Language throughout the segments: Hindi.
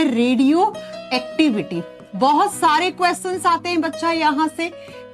Radio activity. बहुत सारे क्वेश्चंस आते हैं बच्चा यहाँ से।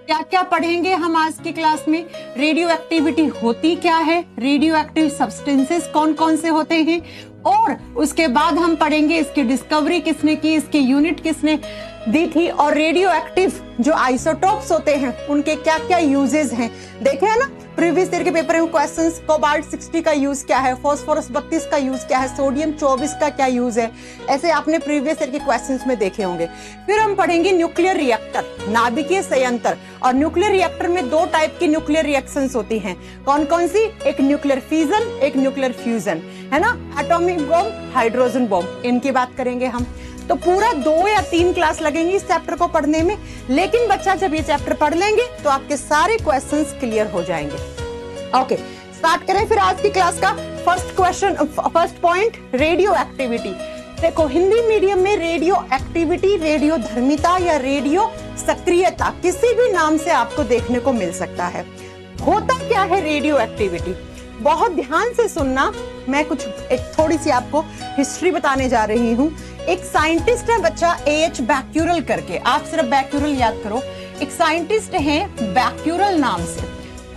क्या क्या पढ़ेंगे हम आज की क्लास में? रेडियो एक्टिविटी होती क्या है, रेडियो एक्टिव सब्सटेंसेस कौन कौन से होते हैं, और उसके बाद हम पढ़ेंगे इसकी डिस्कवरी किसने की, इसके यूनिट किसने दी थी, और रेडियो एक्टिव जो आइसोटोप्स होते हैं उनके क्या क्या यूजेस हैं। देखे है ना प्रीवियस ईयर के पेपर में क्वेश्चंस, कोबाल्ट 60 का यूज क्या है, फास्फोरस 32 का यूज क्या है, सोडियम 24 का क्या यूज है, ऐसे आपने प्रीवियस ईयर के क्वेश्चंस में देखे होंगे। फिर हम पढ़ेंगे न्यूक्लियर रिएक्टर, नाभिकीय संयंत्र। और न्यूक्लियर रिएक्टर में दो टाइप की न्यूक्लियर रिएक्शंस होती हैं। कौन कौन सी? एक न्यूक्लियर फिजन, एक न्यूक्लियर फ्यूजन, है ना। एटॉमिक बॉम्ब, हाइड्रोजन बॉम्ब, इनकी बात करेंगे हम। तो पूरा 2 या 3 क्लास लगेंगी इस चैप्टर को पढ़ने में, लेकिन बच्चा जब ये चैप्टर पढ़ लेंगे तो आपके सारे क्वेश्चंस क्लियर हो जाएंगे। ओके, स्टार्ट करें फिर आज की क्लास का first question, first point, radio activity. देखो हिंदी मीडियम में रेडियो एक्टिविटी, रेडियो धर्मिता या रेडियो सक्रियता किसी भी नाम से आपको देखने को मिल सकता है। होता क्या है रेडियो एक्टिविटी? बहुत ध्यान से सुनना, मैं कुछ एक थोड़ी सी आपको हिस्ट्री बताने जा रही हूँ। एक साइंटिस्ट है बच्चा एच बैक्यूरल करके, आप सिर्फ बैक्यूरल याद करो। एक साइंटिस्ट है बैक्यूरल नाम से,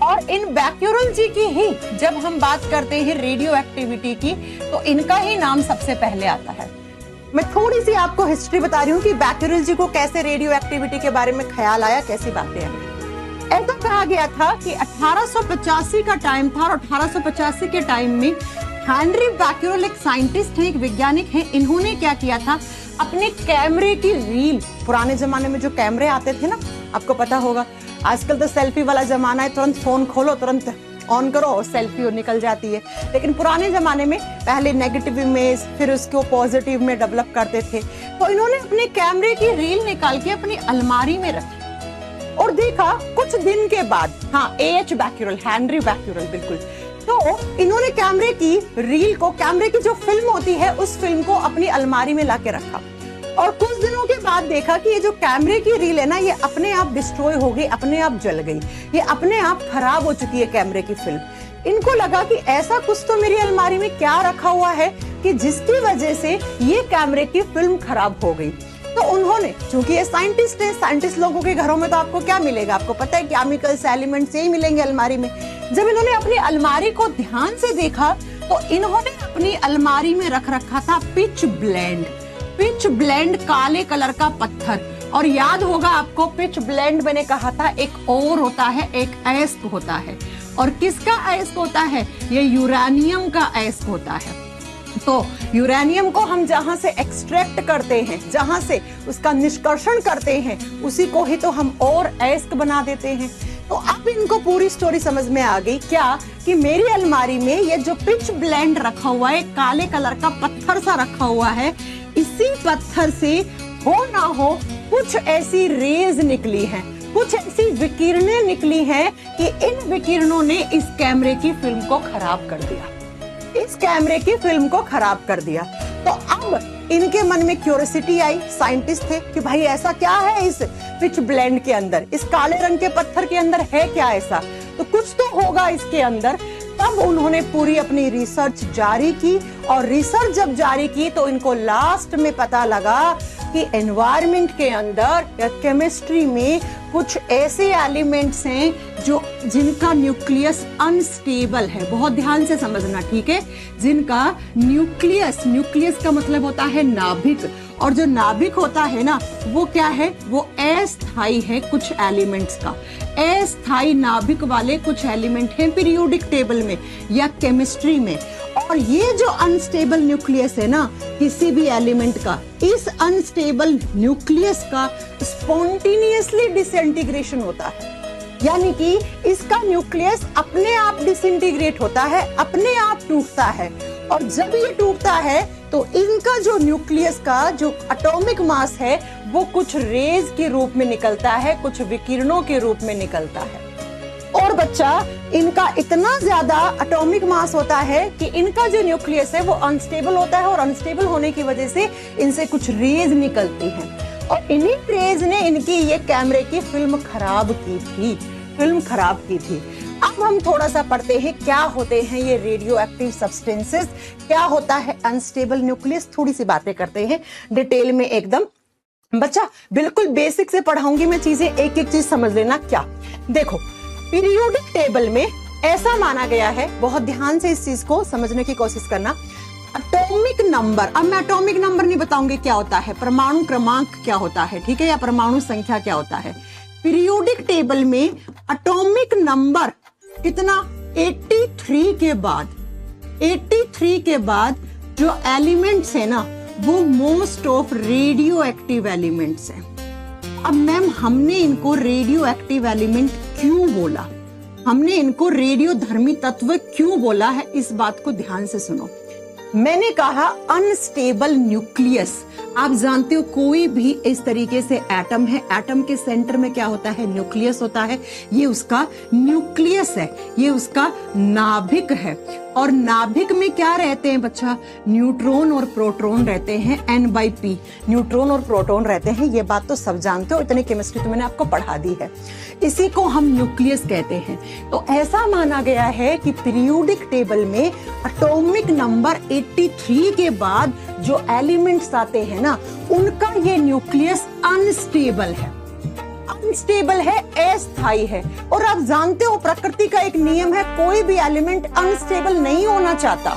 और इन बैक्यूरल जी की ही जब हम बात करते हैं रेडियो एक्टिविटी की तो इनका ही नाम सबसे पहले आता है। मैं थोड़ी सी आपको हिस्ट्री बता रही हूँ कि बैक्यूरल जी को कैसे रेडियो एक्टिविटी के बारे में ख्याल आया, कैसी बातें हैं। ऐसा कहा गया था कि 1885 का टाइम था, और 1885 के टाइम में हेनरी बैक्यूरल एक साइंटिस्ट है, एक वैज्ञानिक है। इन्होंने क्या किया था, अपने कैमरे की रील, पुराने जमाने में जो कैमरे आते थे ना, आपको पता होगा, आजकल तो सेल्फी वाला जमाना है, तुरंत फोन खोलो, तुरंत ऑन करो और सेल्फी निकल जाती है। लेकिन पुराने जमाने में पहले नेगेटिव इमेज, फिर उसको पॉजिटिव में डेवलप करते थे। तो इन्होंने अपने कैमरे की रील निकाल के अपनी अलमारी में रखी और देखा कुछ दिन के बाद, हाँ एच बैक्यूरल, हेनरी बैक्यूरल, बिल्कुल। तो इन्होंने कैमरे की रील को, कैमरे की जो फिल्म होती है उस फिल्म को अपनी अलमारी में लाके रखा, और कुछ दिनों के बाद देखा कि ये जो कैमरे की रील है ना, ये अपने आप डिस्ट्रॉय हो गई, अपने आप जल गई, ये अपने आप खराब हो चुकी है कैमरे की फिल्म। इनको लगा कि ऐसा कुछ तो मेरी अलमारी में क्या रखा हुआ है कि जिसकी वजह से ये कैमरे की फिल्म खराब हो गई। तो उन्होंने, चूंकि ये साइंटिस्ट है, साइंटिस्ट लोगों के घरों में तो आपको क्या मिलेगा, आपको पता है केमिकल्स, एलिमेंट्स यही मिलेंगे अलमारी में। जब इन्होंने अपनी अलमारी को ध्यान से देखा तो इन्होंने अपनी अलमारी में रख रखा था पिच ब्लेंड। पिच ब्लेंड काले कलर का पत्थर, और याद होगा आपको पिच ब्लेंड मैंने कहा था एक और होता है, एक अयस्क होता है। और किसका अयस्क होता है? ये यूरेनियम का अयस्क होता है। तो यूरेनियम को हम जहां से एक्सट्रैक्ट करते हैं, जहां से उसका निष्कर्षण करते हैं, उसी को ही तो हम और अयस्क बना देते हैं। तो अब इनको पूरी स्टोरी समझ में आ गई क्या, कि मेरी अलमारी में ये जो पिच ब्लेंड रखा हुआ है, काले कलर का पत्थर सा रखा हुआ है, इसी पत्थर से हो ना हो कुछ ऐसी रेज निकली हैं, कुछ ऐसी विकिरणें निकली हैं कि इन विकिरणों ने इस कैमरे की फिल्म को खराब कर दिया, इस कैमरे की फिल्म को खराब कर दिया। तो अब इनके मन में क्यूरियोसिटी आई, साइंटिस्ट थे, कि भाई ऐसा क्या है इस पिच ब्लेंड के अंदर, इस काले रंग के पत्थर के अंदर है क्या ऐसा, तो कुछ तो होगा इसके अंदर। तब उन्होंने पूरी अपनी रिसर्च जारी की, और रिसर्च जब जारी की तो इनको लास्ट में पता लगा कि एनवायरनमेंट के अंदर या केमिस्ट्री में कुछ ऐसे एलिमेंट्स हैं जो जिनका न्यूक्लियस अनस्टेबल है। बहुत ध्यान से समझना, ठीक है, जिनका न्यूक्लियस, न्यूक्लियस का मतलब होता है नाभिक, और जो नाभिक होता है ना वो क्या है, वो अस्थाई है कुछ एलिमेंट्स का। अस्थाई नाभिक वाले कुछ एलिमेंट हैं पीरियोडिक टेबल में या केमिस्ट्री में। और ये जो अनस्टेबल न्यूक्लियस है ना किसी भी एलिमेंट का, इस अनस्टेबल न्यूक्लियस का स्पॉन्टेनियसली डिसइंटीग्रेशन होता है, यानी कि इसका न्यूक्लियस अपने आप डिसइंटीग्रेट होता है, अपने आप टूटता है। और जब ये टूटता है तो इनका जो न्यूक्लियस का जो एटॉमिक मास है वो कुछ रेज के रूप में निकलता है, कुछ विकिरणों के रूप में निकलता है। और बच्चा, इनका इतना ज्यादा एटॉमिक मास होता है कि इनका जो न्यूक्लियस है वो अनस्टेबल होता है, और अनस्टेबल होने की वजह से इनसे कुछ रेज निकलती हैं, और इन्हीं रेज ने इनकी ये कैमरे की फिल्म खराब की थी, फिल्म खराब की थी। अब हम थोड़ा सा पढ़ते हैं क्या होते हैं ये रेडियो एक्टिव सब्सटेंसेस, क्या होता है अनस्टेबल न्यूक्लियस, थोड़ी सी बातें करते हैं डिटेल में एकदम। बच्चा बिल्कुल बेसिक से पढ़ाऊंगी मैं चीजें, एक एक चीज समझ लेना। क्या देखो, पीरियोडिक टेबल में ऐसा माना गया है, बहुत ध्यान से इस चीज को समझने की कोशिश करना, एटॉमिक नंबर, अब मैं एटॉमिक नंबर नहीं बताऊंगी क्या होता है, परमाणु क्रमांक क्या होता है, ठीक है, या परमाणु संख्या क्या होता है। पीरियोडिक टेबल में एटॉमिक नंबर कितना, 83 के बाद, 83 के बाद जो एलिमेंट्स है ना वो most of radio active elements है। अब मैम हमने इनको रेडियो एक्टिव एलिमेंट क्यों बोला, हमने इनको रेडियो धर्मी तत्व क्यों बोला है, इस बात को ध्यान से सुनो। मैंने कहा अनस्टेबल न्यूक्लियस, आप जानते हो कोई भी इस तरीके से एटम है, एटम के सेंटर में क्या होता है, न्यूक्लियस होता है, ये उसका न्यूक्लियस है, ये उसका नाभिक है। और नाभिक में क्या रहते हैं बच्चा, न्यूट्रॉन और प्रोटॉन रहते हैं, N/P, न्यूट्रॉन और प्रोटॉन रहते हैं, ये बात तो सब जानते हो, इतनी केमिस्ट्री तो मैंने आपको पढ़ा दी है। इसी को हम न्यूक्लियस कहते हैं। तो ऐसा माना गया है कि पीरियोडिक टेबल में एटॉमिक नंबर 83 के बाद जो एलिमेंट्स आते हैं ना, उनका ये न्यूक्लियस अनस्टेबल है, अनस्टेबल है, अस्थायी है। और आप जानते हो प्रकृति का एक नियम है, कोई भी एलिमेंट अनस्टेबल नहीं होना चाहता,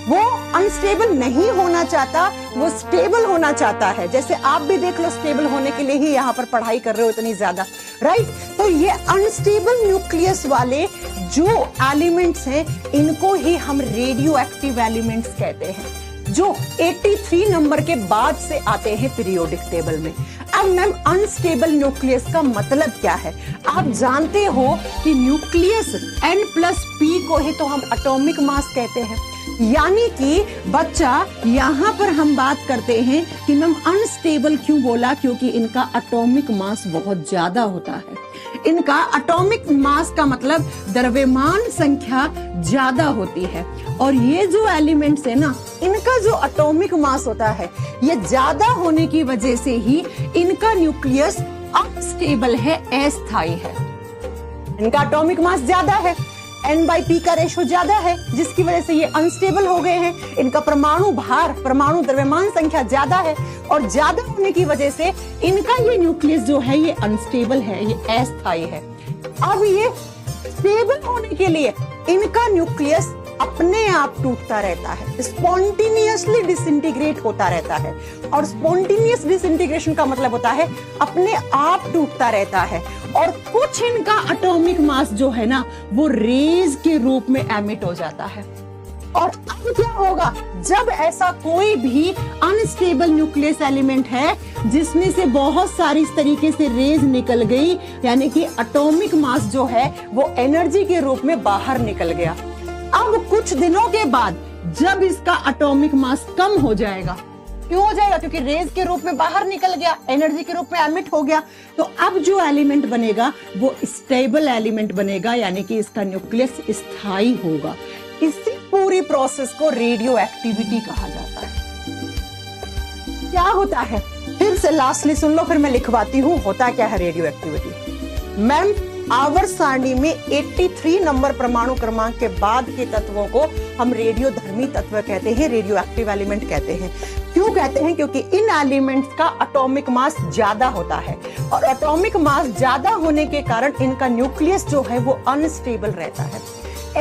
वो अनस्टेबल नहीं होना चाहता, वो स्टेबल होना चाहता है। जैसे आप भी देख लो, स्टेबल होने के लिए ही यहाँ पर पढ़ाई कर रहे हो इतनी ज्यादा, राइट। तो ये अनस्टेबल न्यूक्लियस वाले जो एलिमेंट्स हैं, इनको ही हम रेडियो एक्टिव एलिमेंट्स कहते हैं, जो 83 नंबर के बाद से आते हैं पीरियोडिक टेबल में। अब मैम अनस्टेबल न्यूक्लियस का मतलब क्या है, आप जानते हो कि न्यूक्लियस N+P को ही तो हम एटॉमिक मास कहते हैं। यानी कि बच्चा यहाँ पर हम बात करते हैं कि मैम अनस्टेबल क्यों बोला, क्योंकि इनका एटॉमिक मास बहुत ज्यादा होता है। इनका एटॉमिक मास का मतलब द्रव्यमान संख्या ज्यादा होती है। और ये जो एलिमेंट्स है ना, इनका जो एटॉमिक मास होता है, ये ज्यादा होने की वजह से ही इनका न्यूक्लियस अनस्टेबल है, अस्थायी है। इनका एटॉमिक मास ज्यादा है, N/P का रेशो ज्यादा है, जिसकी वजह से ये अनस्टेबल हो गए हैं। इनका परमाणु भार, परमाणु द्रव्यमान संख्या ज्यादा है, और ज्यादा होने की वजह से इनका ये न्यूक्लियस जो है ये अनस्टेबल है, ये अस्थायी है। अब ये स्टेबल होने के लिए इनका न्यूक्लियस अपने आप टूटता रहता है, स्पॉन्टेनियसली डिसइंटीग्रेट होता रहता है। और स्पॉन्टेनियस डिसइंटीग्रेशन का मतलब होता है अपने आप टूटता रहता है। और कुछ इनका एटॉमिक मास जो है ना, वो रेज के रूप में एमिट हो जाता है। और अब क्या होगा, जब ऐसा कोई भी अनस्टेबल न्यूक्लियस एलिमेंट है जिसमें से बहुत सारी इस तरीके से रेज निकल गई, यानी कि एटॉमिक मास जो है वो एनर्जी के रूप में बाहर निकल गया। अब कुछ दिनों के बाद जब इसका एटॉमिक मास कम हो जाएगा, क्यों हो जाएगा, क्योंकि रेज के रूप में बाहर निकल गया, एनर्जी के रूप में एमिट हो गया, तो अब जो एलिमेंट बनेगा वो स्टेबल एलिमेंट बनेगा, यानी कि इसका न्यूक्लियस स्थायी होगा। इसी पूरी प्रोसेस को रेडियो एक्टिविटी कहा जाता है। क्या होता है, फिर से लास्टली सुन लो, फिर मैं लिखवाती हूँ होता क्या है रेडियो एक्टिविटी। मैम आवर्त सारणी में 83 नंबर परमाणु क्रमांक के बाद के तत्वों को हम रेडियो धर्मी तत्व कहते हैं, रेडियो एक्टिव एलिमेंट कहते हैं। क्यों कहते हैं, क्योंकि इन एलिमेंट्स का एटॉमिक मास ज्यादा होता है, और एटॉमिक मास ज्यादा होने के कारण इनका न्यूक्लियस जो है वो अनस्टेबल रहता है,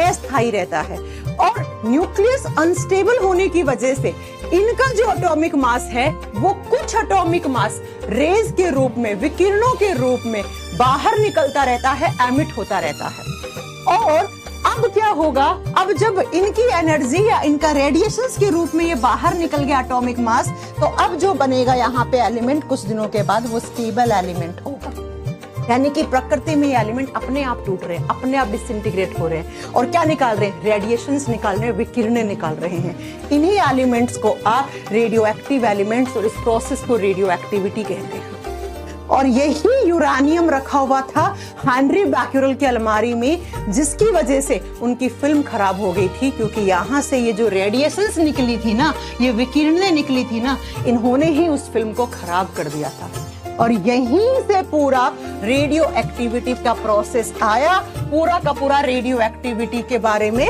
अस्थायी रहता है। और न्यूक्लियस अनस्टेबल होने की वजह से इनका जो एटॉमिक मास है वो कुछ एटॉमिक मास रेज के रूप में, विकिरणों के रूप में बाहर निकलता रहता है, एमिट होता रहता है। और अब क्या होगा, अब जब इनकी एनर्जी या इनका रेडिएशंस के रूप में ये बाहर निकल गया एटॉमिक मास, तो अब जो बनेगा यहाँ पे एलिमेंट कुछ दिनों के बाद वो स्टेबल एलिमेंट होगा। यानी कि प्रकृति में ये एलिमेंट अपने आप टूट रहे हैं, अपने आप डिसइंटीग्रेट हो रहे हैं, और क्या निकाल रहे हैं, रेडिएशंस निकाल रहे हैं, विकिरणें निकाल रहे हैं। इन्हीं एलिमेंट्स को आप रेडियो एक्टिव एलिमेंट्स, और इस प्रोसेस को रेडियो एक्टिविटी कहते हैं। और यही यूरानियम रखा हुआ था हेनरी बैक्यूरेल की अलमारी में, जिसकी वजह से उनकी फिल्म खराब हो गई थी, क्योंकि यहाँ से ये जो रेडिएशंस निकली थी ना, ये विकिरणें निकली थी ना, इन्होंने ही उस फिल्म को खराब कर दिया था। और यहीं से पूरा रेडियो एक्टिविटी का प्रोसेस आया, पूरा का पूरा रेडियो एक्टिविटी के बारे में